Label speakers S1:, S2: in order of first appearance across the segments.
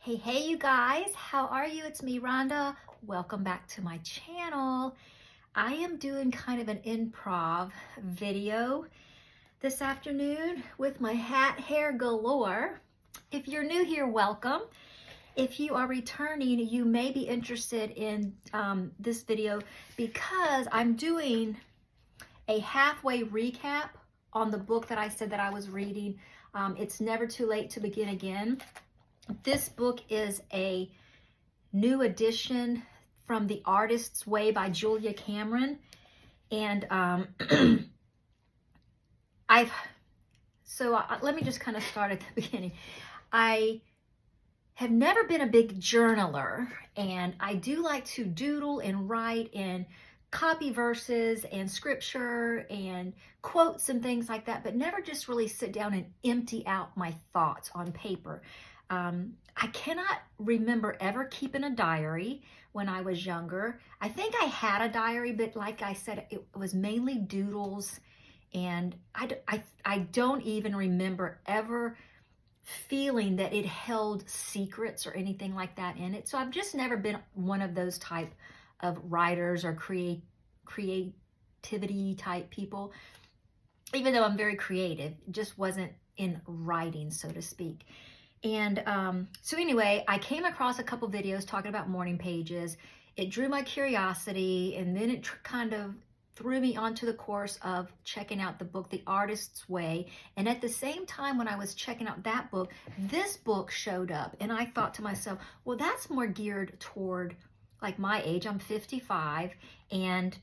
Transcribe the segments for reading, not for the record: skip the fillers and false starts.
S1: Hey, you guys, how are you? It's me, Rhonda. Welcome back to my channel. I am doing kind of an improv video this afternoon with my hair galore. If you're new here, welcome. If you are returning, you may be interested in this video because I'm doing a halfway recap on the book that I said that I was reading. It's Never Too Late to Begin Again. This book is a new edition from The Artist's Way by Julia Cameron. And let me just kind of start at the beginning. I have never been a big journaler, and I do like to doodle and write and copy verses and scripture and quotes and things like that, but never just really sit down and empty out my thoughts on paper. I cannot remember ever keeping a diary when I was younger. I think I had a diary, but like I said, it was mainly doodles, and I don't even remember ever feeling that it held secrets or anything like that in it. So I've just never been one of those type of writers or creativity type people, even though I'm very creative. It just wasn't in writing, so to speak. And so anyway, I came across a couple videos talking about morning pages. It drew my curiosity, and then it kind of threw me onto the course of checking out the book, The Artist's Way. And at the same time, when I was checking out that book, this book showed up. And I thought to myself, well, that's more geared toward like my age. I'm 55, and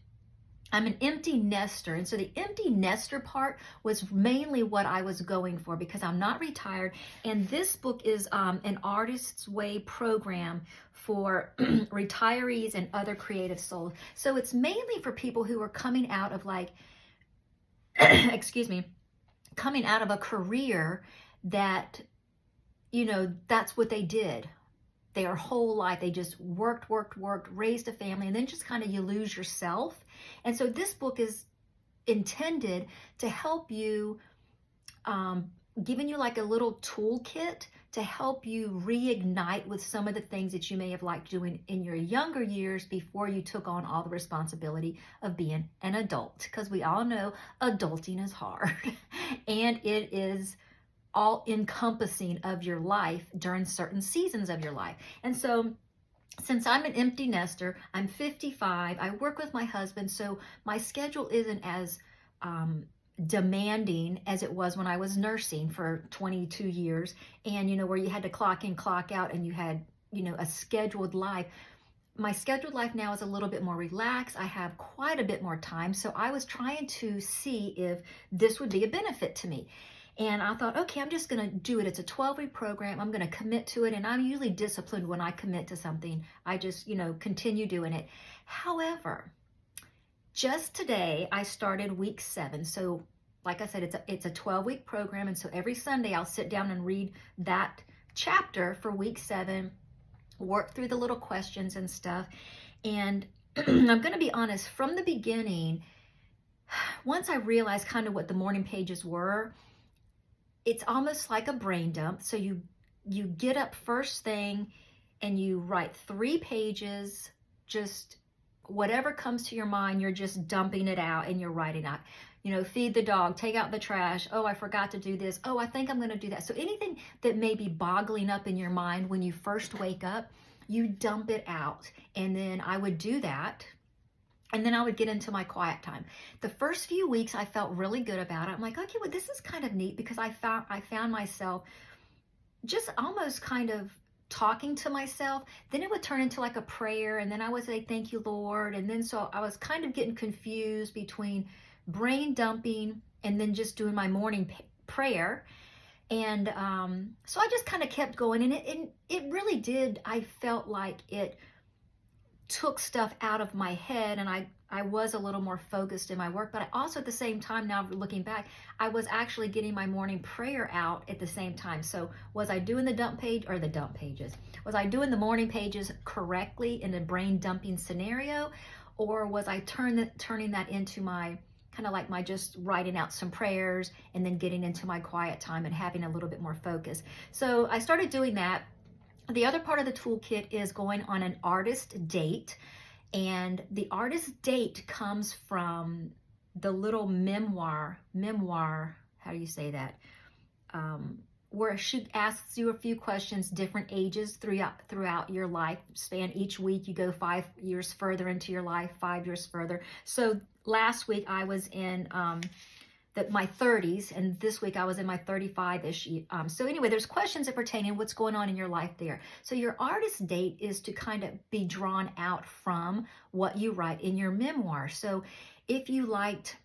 S1: I'm an empty nester. And so the empty nester part was mainly what I was going for, because I'm not retired. And this book is an Artist's Way program for retirees and other creative souls. So it's mainly for people who are coming out of excuse me, coming out of a career that, that's what they did. Their whole life, they just worked, raised a family, and then just kind of you lose yourself. And so this book is intended to help you, giving you like a little toolkit to help you reignite with some of the things that you may have liked doing in your younger years before you took on all the responsibility of being an adult. Because we all know adulting is hard and it is all encompassing of your life during certain seasons of your life. And so since I'm an empty nester, I'm 55, I work with my husband, so my schedule isn't as demanding as it was when I was nursing for 22 years, and where you had to clock in, clock out, and you had a scheduled life. My scheduled life now is a little bit more relaxed. I have quite a bit more time, so I was trying to see if this would be a benefit to me. And I thought, okay, I'm just going to do it. It's a 12-week program. I'm going to commit to it. And I'm usually disciplined when I commit to something. I just, continue doing it. However, just today, I started week 7. So like I said, it's a 12-week program. And so every Sunday, I'll sit down and read that chapter for week 7, work through the little questions and stuff. And I'm going to be honest, from the beginning, once I realized kind of what the morning pages were, it's almost like a brain dump. So you get up first thing and you write 3 pages, just whatever comes to your mind, you're just dumping it out and you're writing out. Feed the dog, take out the trash. Oh, I forgot to do this. Oh, I think I'm going to do that. So anything that may be boggling up in your mind when you first wake up, you dump it out. And then I would do that. And then I would get into my quiet time. The first few weeks, I felt really good about it. I'm like, okay, well, this is kind of neat, because I found myself just almost kind of talking to myself. Then it would turn into like a prayer, and then I would say, thank you, Lord. And then so I was kind of getting confused between brain dumping and then just doing my morning prayer. And so I just kind of kept going, and it really did. I felt like it took stuff out of my head, and I was a little more focused in my work. But I also, at the same time, now looking back, I was actually getting my morning prayer out at the same time. So was I doing the dump pages? Was I doing the morning pages correctly in a brain dumping scenario? Or was I turning that into my kind of like my just writing out some prayers and then getting into my quiet time and having a little bit more focus? So I started doing that. The other part of the toolkit is going on an artist date. And the artist date comes from the little memoir, how do you say that? Where she asks you a few questions, different ages throughout your life span. Each week you go 5 years further into your life, 5 years further. So last week I was in my 30s, and this week I was in my 35-ish. So anyway, there's questions that pertain to what's going on in your life there. So your artist date is to kind of be drawn out from what you write in your memoir. So if you liked,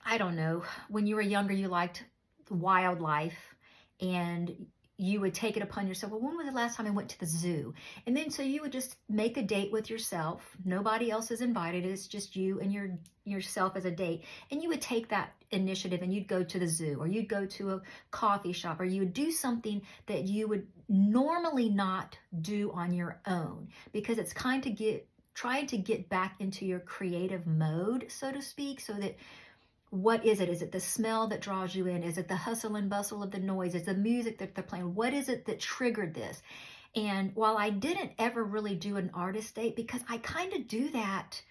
S1: I don't know, when you were younger, you liked wildlife, and you would take it upon yourself, well, when was the last time I went to the zoo? And then so you would just make a date with yourself. Nobody else is invited. It's just you and yourself as a date. And you would take that initiative and you'd go to the zoo, or you'd go to a coffee shop, or you would do something that you would normally not do on your own, because it's trying to get back into your creative mode, so to speak, so that what is it? Is it the smell that draws you in? Is it the hustle and bustle of the noise? Is it the music that they're playing? What is it that triggered this? And while I didn't ever really do an artist date, because I kind of do that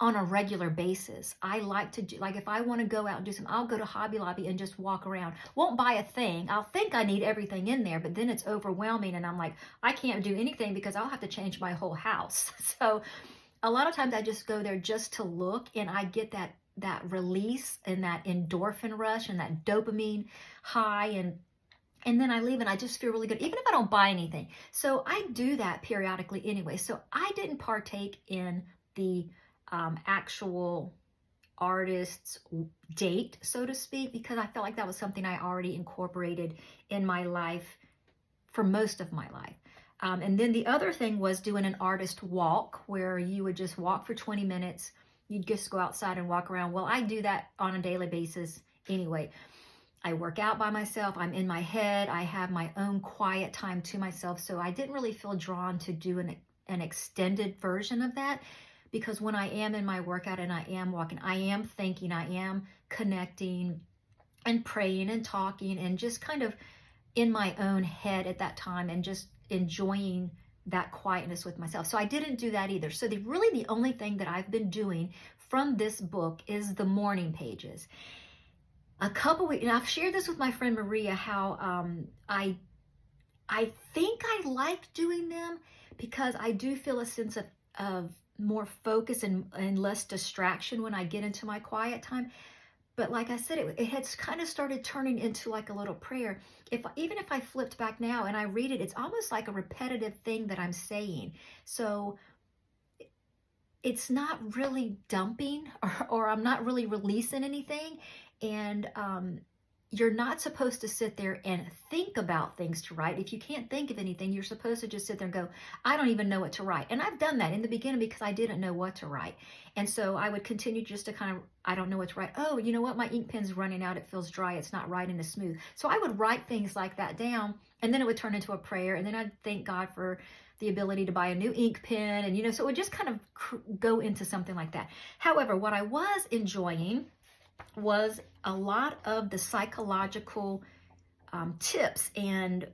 S1: on a regular basis. I like to do, like if I want to go out and do something, I'll go to Hobby Lobby and just walk around. Won't buy a thing. I'll think I need everything in there, but then it's overwhelming and I'm like, I can't do anything because I'll have to change my whole house. So a lot of times I just go there just to look, and I get that release and that endorphin rush and that dopamine high, and then I leave and I just feel really good, even if I don't buy anything. So I do that periodically anyway. So I didn't partake in the actual artist's date, so to speak, because I felt like that was something I already incorporated in my life for most of my life. And then the other thing was doing an artist walk, where you would just walk for 20 minutes. You'd just go outside and walk around. Well, I do that on a daily basis anyway. I work out by myself. I'm in my head. I have my own quiet time to myself. So I didn't really feel drawn to do an extended version of that, because when I am in my workout and I am walking, I am thinking, I am connecting and praying and talking and just kind of in my own head at that time and just enjoying that quietness with myself. So I didn't do that either. So really the only thing that I've been doing from this book is the morning pages. A couple weeks, and I've shared this with my friend Maria, how I think I like doing them because I do feel a sense of more focus and less distraction when I get into my quiet time. But like I said, it had kind of started turning into like a little prayer. Even if I flipped back now and I read it, it's almost like a repetitive thing that I'm saying. So it's not really dumping, or I'm not really releasing anything. And you're not supposed to sit there and think about things to write. If you can't think of anything, you're supposed to just sit there and go, I don't even know what to write. And I've done that in the beginning because I didn't know what to write. And so I would continue just to kind of, I don't know what to write. Oh, you know what? My ink pen's running out. It feels dry. It's not writing as smooth. So I would write things like that down, and then it would turn into a prayer. And then I'd thank God for the ability to buy a new ink pen. And, so it would just kind of go into something like that. However, what I was enjoying was a lot of the psychological tips and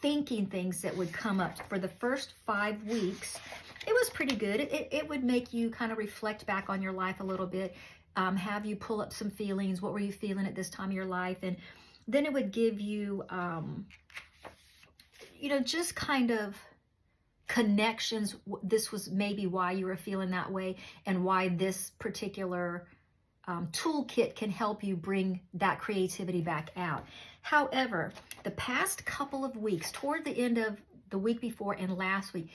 S1: thinking things that would come up. For the first 5 weeks, it was pretty good. It would make you kind of reflect back on your life a little bit, have you pull up some feelings. What were you feeling at this time of your life? And then it would give you, just kind of connections. This was maybe why you were feeling that way, and why this particular toolkit can help you bring that creativity back out. However, the past couple of weeks, toward the end of the week before and last week,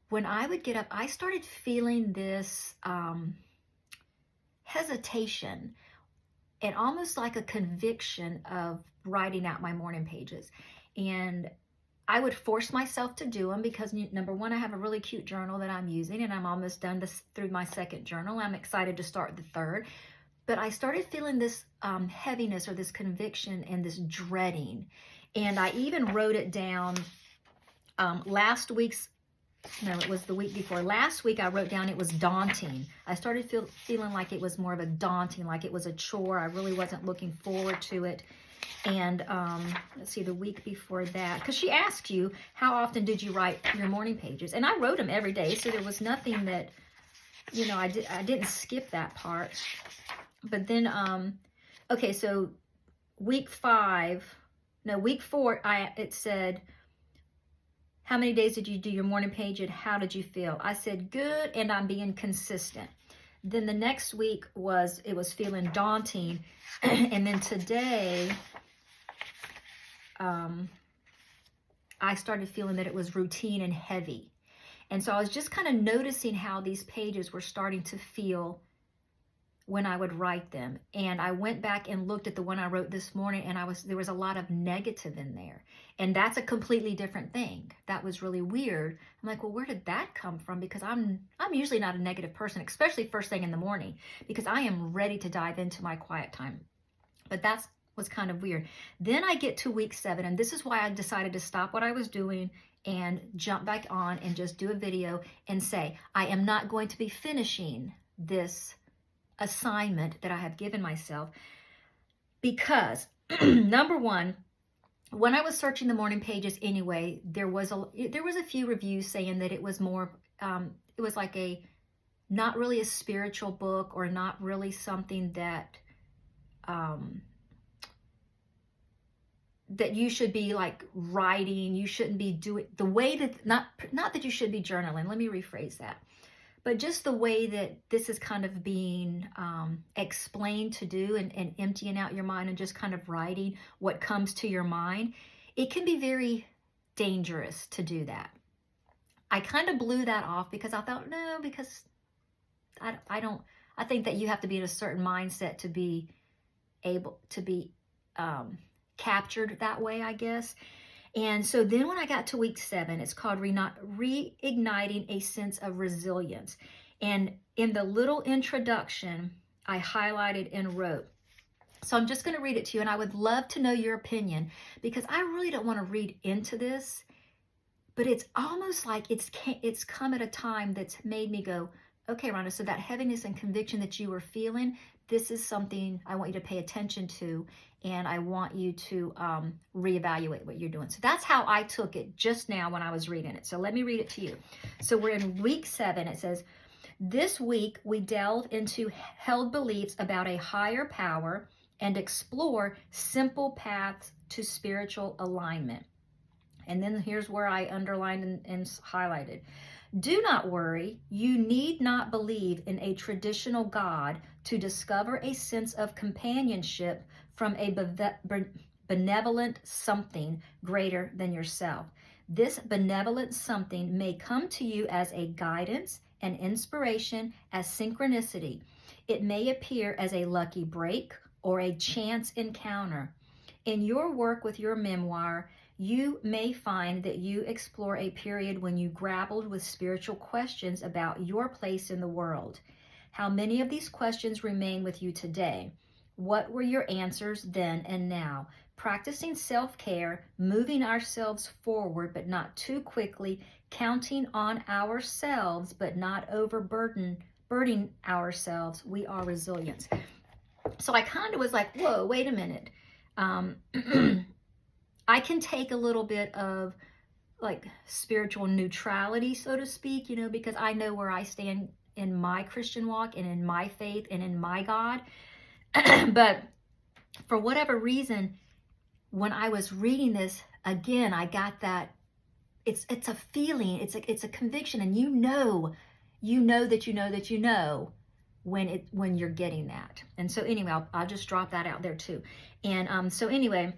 S1: when I would get up, I started feeling this hesitation and almost like a conviction of writing out my morning pages. And I would force myself to do them because, number one, I have a really cute journal that I'm using, and I'm almost done through my second journal. I'm excited to start the third. But I started feeling this heaviness, or this conviction, and this dreading. And I even wrote it down it was the week before. Last week I wrote down it was daunting. I started feeling like it was more of a daunting, like it was a chore. I really wasn't looking forward to it. And let's see, the week before that, because she asked you, how often did you write your morning pages? And I wrote them every day, so there was nothing that, you know, I didn't skip that part. But then, okay, so week 4, it said, how many days did you do your morning page and how did you feel? I said, good, and I'm being consistent. Then the next week it was feeling daunting. And then today, I started feeling that it was routine and heavy. And so I was just kind of noticing how these pages were starting to feel when I would write them. And I went back and looked at the one I wrote this morning, and there was a lot of negative in there. And that's a completely different thing. That was really weird. I'm like, well, where did that come from? Because I'm usually not a negative person, especially first thing in the morning, because I am ready to dive into my quiet time. But that was kind of weird. Then I get to week 7, and this is why I decided to stop what I was doing and jump back on and just do a video and say, I am not going to be finishing this assignment that I have given myself, because number one, when I was searching the morning pages anyway, there was a few reviews saying that it was more, it was like not really a spiritual book, or not really something that, that you should be like writing. You shouldn't be doing the way that, not that you should be journaling. Let me rephrase that. But just the way that this is kind of being explained to do, and emptying out your mind and just kind of writing what comes to your mind, it can be very dangerous to do that. I kind of blew that off because I thought, no, because I think that you have to be in a certain mindset to be able to be captured that way, I guess. And so then when I got to week 7, it's called Reigniting a Sense of Resilience. And in the little introduction, I highlighted and wrote. So I'm just going to read it to you, and I would love to know your opinion, because I really don't want to read into this, but it's almost like it's come at a time that's made me go, okay, Rhonda, so that heaviness and conviction that you were feeling, this is something I want you to pay attention to, and I want you to reevaluate what you're doing. So that's how I took it just now when I was reading it. So let me read it to you. So we're in week 7. It says, this week we delve into held beliefs about a higher power and explore simple paths to spiritual alignment. And then here's where I underlined and highlighted. Do not worry. You need not believe in a traditional God to discover a sense of companionship from a benevolent something greater than yourself. This benevolent something may come to you as a guidance, an inspiration, as synchronicity. It may appear as a lucky break or a chance encounter. In your work with your memoir, you may find that you explore a period when you grappled with spiritual questions about your place in the world. How many of these questions remain with you today? What were your answers then and now? Practicing self-care, moving ourselves forward but not too quickly, counting on ourselves but not burdening ourselves. We are resilient. So I kind of was like, whoa, wait a minute. I can take a little bit of like spiritual neutrality, so to speak, because I know where I stand in my Christian walk and in my faith and in my God. But for whatever reason, when I was reading this again, I got that it's a feeling, it's a conviction, and you know when you're getting that. And so anyway, I'll just drop that out there too. And so anyway,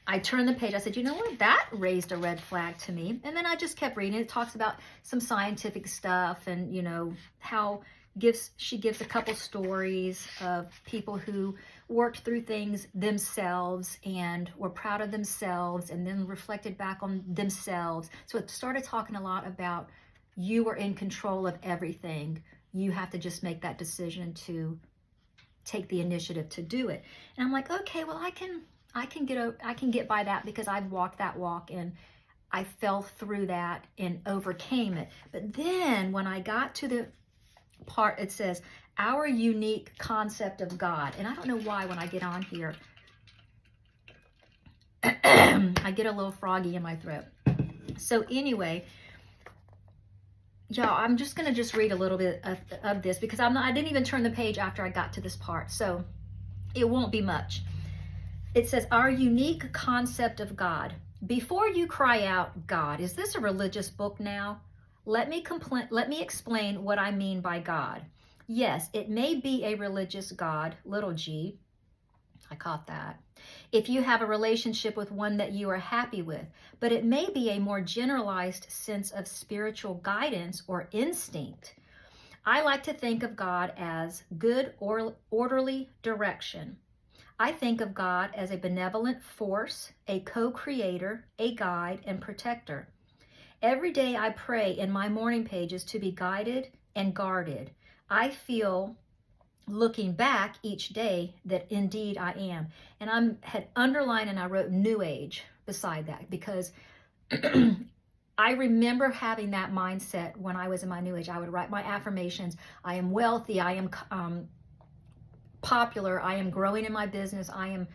S1: I turned the page. I said, you know what? That raised a red flag to me. And then I just kept reading. It talks about some scientific stuff, and how she gives a couple stories of people who worked through things themselves and were proud of themselves, and then reflected back on themselves. So it started talking a lot about you are in control of everything. You have to just make that decision to take the initiative to do it. And I'm like, okay, well, I can get by that, because I've walked that walk and I fell through that and overcame it. But then when I got to the part, it says our unique concept of God. And I don't know why when I get on here, I get a little froggy in my throat. So anyway, y'all, I'm just going to read a little bit of this because I didn't even turn the page after I got to this part. So it won't be much. It says, our unique concept of God. Before you cry out, God, is this a religious book now? Let me explain what I mean by God. Yes, it may be a religious God, little g. I caught that. If you have a relationship with one that you are happy with, but it may be a more generalized sense of spiritual guidance or instinct. I like to think of God as good or orderly direction. I think of God as a benevolent force, a co-creator, a guide, and protector. Every day I pray in my morning pages to be guided and guarded. I feel, looking back each day, that indeed I am. And I had underlined and I wrote New Age beside that because I remember having that mindset when I was in my New Age. I would write my affirmations. I am wealthy. I am popular. I am growing in my business. I am,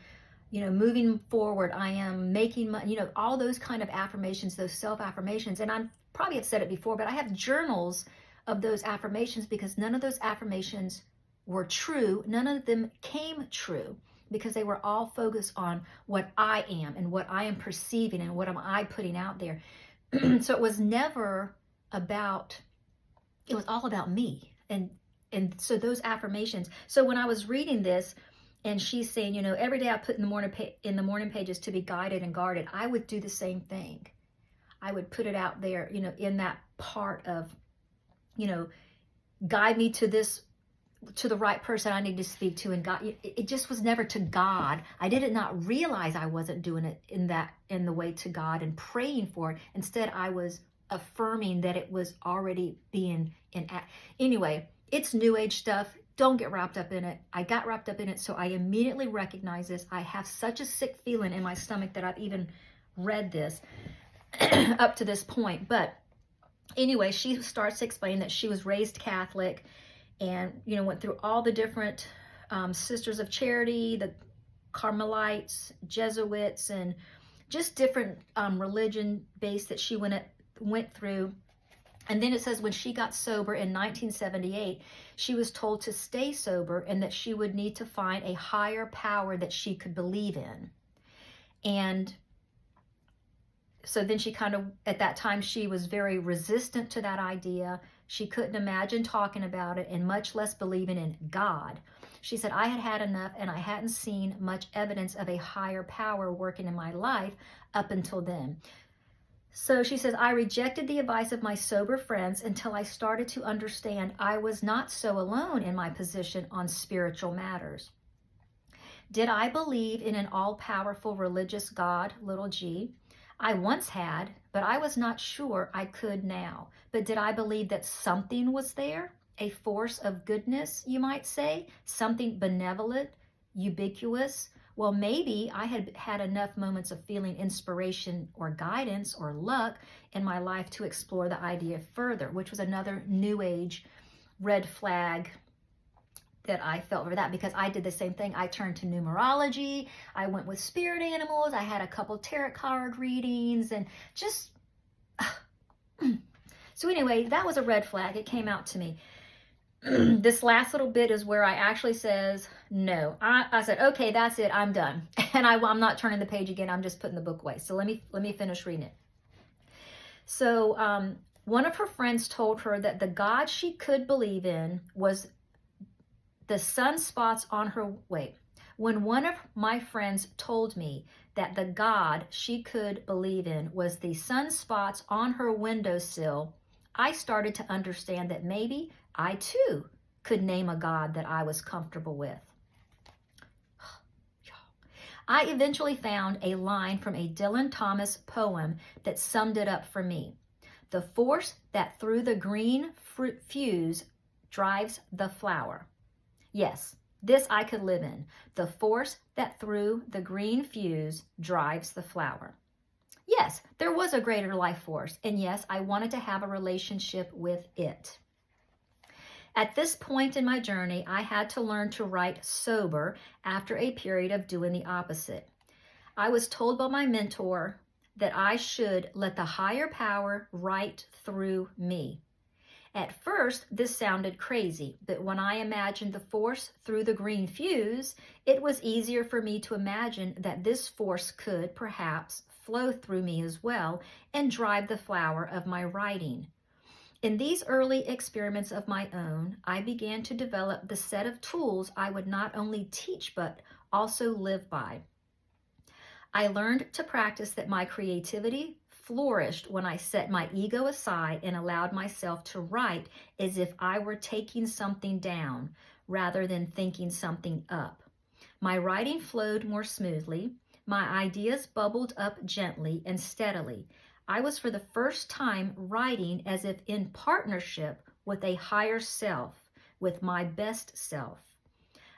S1: moving forward. I am making money, all those kind of affirmations, those self-affirmations. And I probably have said it before, but I have journals of those affirmations because none of those affirmations were true. None of them came true because they were all focused on what I am and what I am perceiving and what am I putting out there. So it was never about, it was all about me. And so those affirmations. So when I was reading this and she's saying, every day I put in the morning pages to be guided and guarded, I would do the same thing. I would put it out there, in that part of, guide me to the right person I need to speak to. And God, it just was never to God. I did not realize I wasn't doing it in the way to God and praying for it. Instead, I was affirming that it was already being anyway. It's New Age stuff. Don't get wrapped up in it. I got wrapped up in it, so I immediately recognized this. I have such a sick feeling in my stomach that I've even read this up to this point. But anyway, she starts to explain that she was raised Catholic and, went through all the different Sisters of Charity, the Carmelites, Jesuits, and just different religion base that she went through. And then it says when she got sober in 1978, she was told to stay sober and that she would need to find a higher power that she could believe in. And so then she at that time, she was very resistant to that idea. She couldn't imagine talking about it and much less believing in God. She said, I had had enough and I hadn't seen much evidence of a higher power working in my life up until then. So she says, I rejected the advice of my sober friends until I started to understand I was not so alone in my position on spiritual matters. Did I believe in an all-powerful religious God, little g? I once had, but I was not sure I could now. But did I believe that something was there? A force of goodness, you might say? Something benevolent, ubiquitous? Well, maybe I had had enough moments of feeling inspiration or guidance or luck in my life to explore the idea further, which was another New Age red flag that I felt for that, because I did the same thing. I turned to numerology. I went with spirit animals. I had a couple tarot card readings and just... So anyway, that was a red flag. It came out to me. This last little bit is where I actually says, no. I said, okay, that's it. I'm done. And I'm not turning the page again. I'm just putting the book away. So let me finish reading it. So one of her friends told her that the God she could believe in was the sunspots on her... When one of my friends told me that the God she could believe in was the sunspots on her windowsill, I started to understand that maybe I too could name a God that I was comfortable with. I eventually found a line from a Dylan Thomas poem that summed it up for me. The force that through the green fuse drives the flower. Yes, this I could live in. The force that through the green fuse drives the flower. Yes, there was a greater life force, and yes, I wanted to have a relationship with it. At this point in my journey, I had to learn to write sober after a period of doing the opposite. I was told by my mentor that I should let the higher power write through me. At first, this sounded crazy, but when I imagined the force through the green fuse, it was easier for me to imagine that this force could, perhaps, flow through me as well and drive the flower of my writing. In these early experiments of my own, I began to develop the set of tools I would not only teach but also live by. I learned to practice that my creativity flourished when I set my ego aside and allowed myself to write as if I were taking something down rather than thinking something up. My writing flowed more smoothly. My ideas bubbled up gently and steadily. I was for the first time writing as if in partnership with a higher self, with my best self.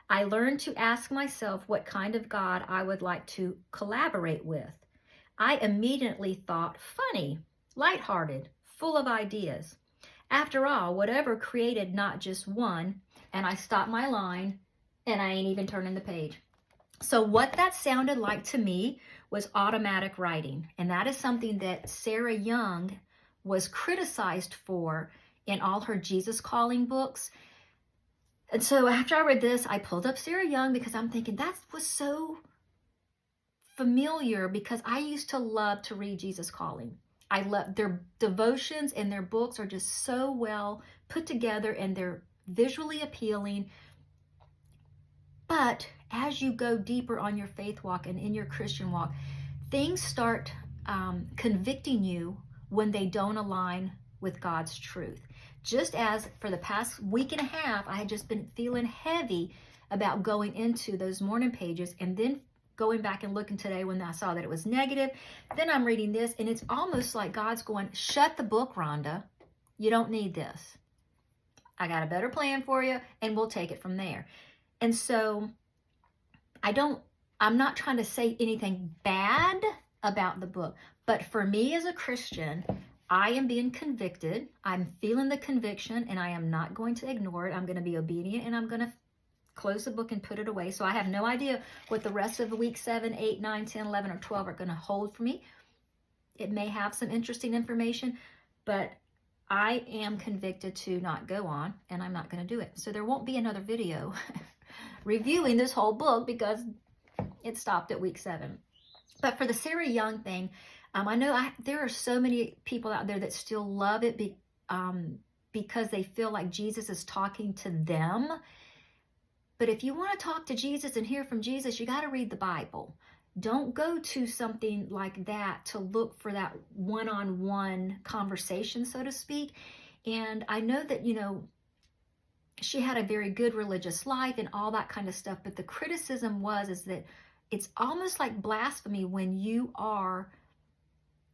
S1: I learned to ask myself what kind of God I would like to collaborate with. I immediately thought funny, lighthearted, full of ideas. After all, whatever created not just one, and I stopped my line, and I ain't even turning the page. So what that sounded like to me was automatic writing, and that is something that Sarah Young was criticized for in all her Jesus Calling books. And so after I read this, I pulled up Sarah Young because I'm thinking that was so familiar because I used to love to read Jesus Calling. I love their devotions and their books are just so well put together and they're visually appealing. But as you go deeper on your faith walk and in your Christian walk, things start convicting you when they don't align with God's truth. Just as for the past week and a half, I had just been feeling heavy about going into those morning pages and then going back and looking today when I saw that it was negative. Then I'm reading this and it's almost like God's going, shut the book, Rhonda. You don't need this. I got a better plan for you and we'll take it from there. And so I'm not trying to say anything bad about the book, but for me as a Christian, I am being convicted. I'm feeling the conviction and I am not going to ignore it. I'm going to be obedient and I'm going to close the book and put it away. So I have no idea what the rest of the week 7, 8, 9, 10, 11, or 12 are going to hold for me. It may have some interesting information, but I am convicted to not go on and I'm not going to do it. So there won't be another video reviewing this whole book because it stopped at week 7. But for the Sarah Young thing, I know there are so many people out there that still love it because they feel like Jesus is talking to them. But if you want to talk to Jesus and hear from Jesus, you got to read the Bible. Don't go to something like that to look for that one-on-one conversation, so to speak. And I know that, she had a very good religious life and all that kind of stuff. But the criticism is that it's almost like blasphemy when you are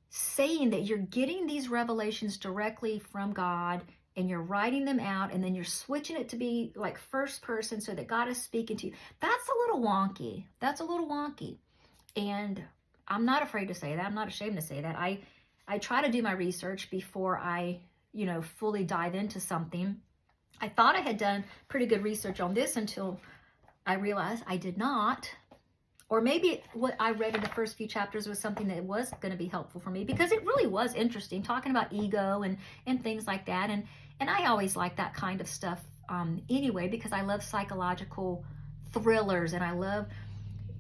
S1: saying that you're getting these revelations directly from God and you're writing them out and then you're switching it to be like first person so that God is speaking to you. That's a little wonky. And I'm not afraid to say that. I'm not ashamed to say that. I try to do my research before I, fully dive into something. I thought I had done pretty good research on this until I realized I did not. Or maybe what I read in the first few chapters was something that was going to be helpful for me because it really was interesting talking about ego and things like that. And I always like that kind of stuff anyway because I love psychological thrillers and I love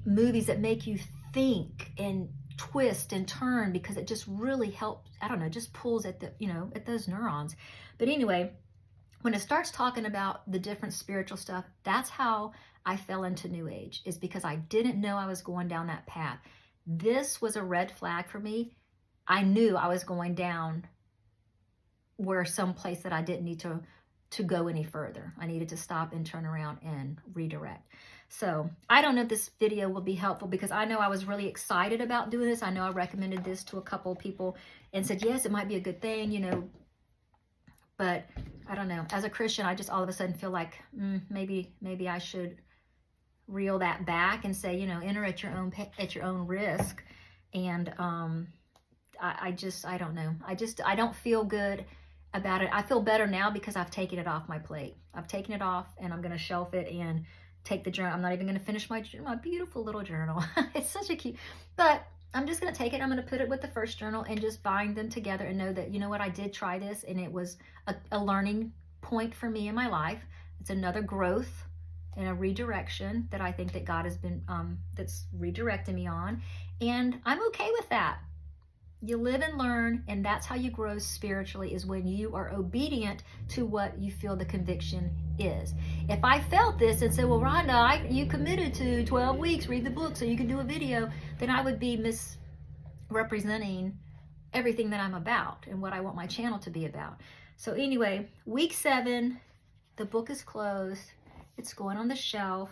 S1: movies that make you think and twist and turn because it just really helps, just pulls at at those neurons. But anyway, when it starts talking about the different spiritual stuff, that's how I fell into New Age, is because I didn't know I was going down that path. This was a red flag for me. I knew I was going down where some place that I didn't need to go any further. I needed to stop and turn around and redirect. So I don't know if this video will be helpful because I know I was really excited about doing this. I know I recommended this to a couple of people and said, yes, it might be a good thing, but I don't know. As a Christian, I just all of a sudden feel like maybe I should reel that back and say, enter at your own risk. And I don't know. I don't feel good about it. I feel better now because I've taken it off my plate. I've taken it off and I'm going to shelf it and take the journal. I'm not even going to finish my beautiful little journal. It's such a cute, but I'm just going to take it. I'm going to put it with the first journal and just bind them together and know that, you know what, I did try this and it was a learning point for me in my life. It's another growth and a redirection that I think that God has been, that's redirecting me on. And I'm okay with that. You live and learn, and that's how you grow spiritually, is when you are obedient to what you feel the conviction is. If I felt this and said, well, Rhonda, you committed to 12 weeks, read the book so you can do a video, then I would be misrepresenting everything that I'm about and what I want my channel to be about. So anyway, week 7, the book is closed. It's going on the shelf.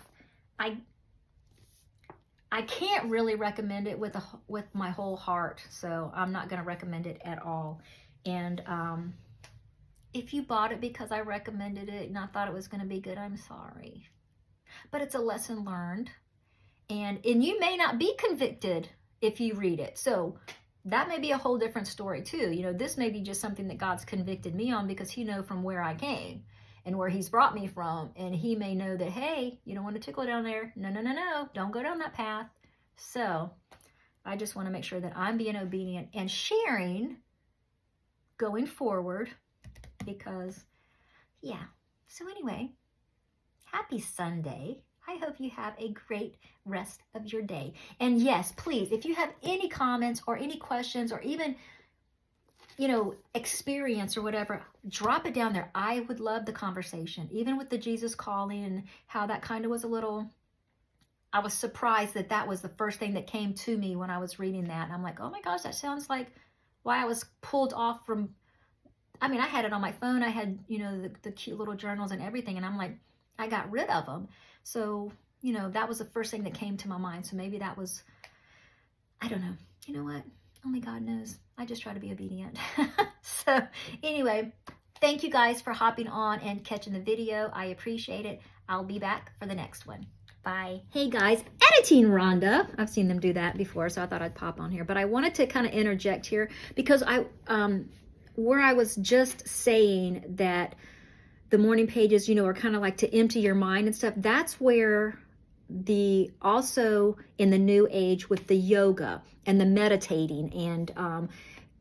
S1: I can't really recommend it with my whole heart, so I'm not going to recommend it at all. And if you bought it because I recommended it and I thought it was going to be good, I'm sorry. But it's a lesson learned, and you may not be convicted if you read it. So that may be a whole different story too. You know, this may be just something that God's convicted me on because He knows from where I came and where He's brought me from. And He may know that, hey, you don't want to tickle down there. No, no, no, no. Don't go down that path. So I just want to make sure that I'm being obedient and sharing going forward because, yeah. So anyway, happy Sunday. I hope you have a great rest of your day. And yes, please, if you have any comments or any questions or even, you know, experience or whatever, drop it down there. I would love the conversation, even with the Jesus calling and how that kind of was a little, I was surprised that that was the first thing that came to me when I was reading that. And I'm like, oh my gosh, that sounds like why I was pulled off from, I mean, I had it on my phone. I had, you know, the cute little journals and everything. And I'm like, I got rid of them. So, you know, that was the first thing that came to my mind. So maybe that was, I don't know. You know what? Only God knows. I just try to be obedient. So anyway, thank you guys for hopping on and catching the video. I appreciate it. I'll be back for the next one. Bye. Hey guys, editing Rhonda. I've seen them do that before, so I thought I'd pop on here. But I wanted to kind of interject here because where I was just saying that the morning pages, you know, are kind of like to empty your mind and stuff. That's where also in the new age with the yoga and the meditating and,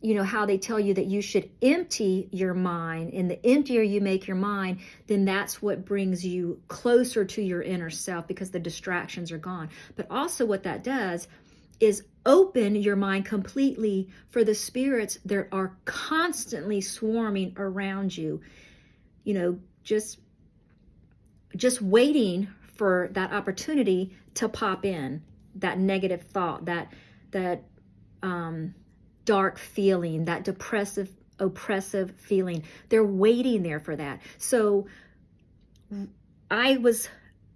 S1: you know, how they tell you that you should empty your mind, and the emptier you make your mind, then that's what brings you closer to your inner self because the distractions are gone. But also what that does is open your mind completely for the spirits that are constantly swarming around you. You know, just waiting for that opportunity to pop in, that negative thought, that dark feeling, that depressive, oppressive feeling. They're waiting there for that. So I was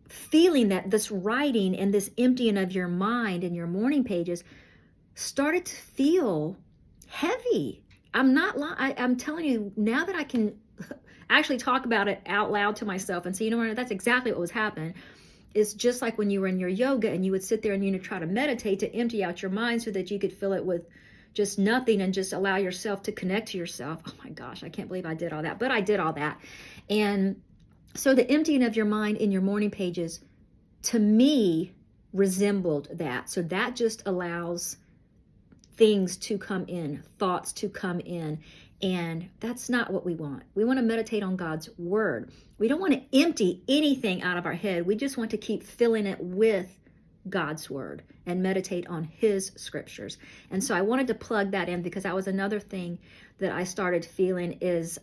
S1: feeling that this writing and this emptying of your mind and your morning pages started to feel heavy. I'm telling you, now that I can actually talk about it out loud to myself and say, you know what, that's exactly what was happening. It's just like when you were in your yoga and you would sit there and you try to meditate to empty out your mind so that you could fill it with just nothing and just allow yourself to connect to yourself. Oh my gosh, I can't believe I did all that, but I did all that. And so the emptying of your mind in your morning pages, to me, resembled that. So that just allows things to come in, thoughts to come in. And that's not what we want. We want to meditate on God's word. We don't want to empty anything out of our head. We just want to keep filling it with God's word and meditate on His scriptures. And so I wanted to plug that in because that was another thing that I started feeling is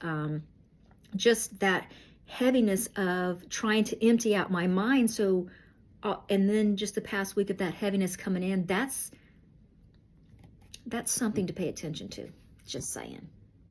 S1: just that heaviness of trying to empty out my mind. So, and then just the past week of that heaviness coming in, that's something to pay attention to. Just saying.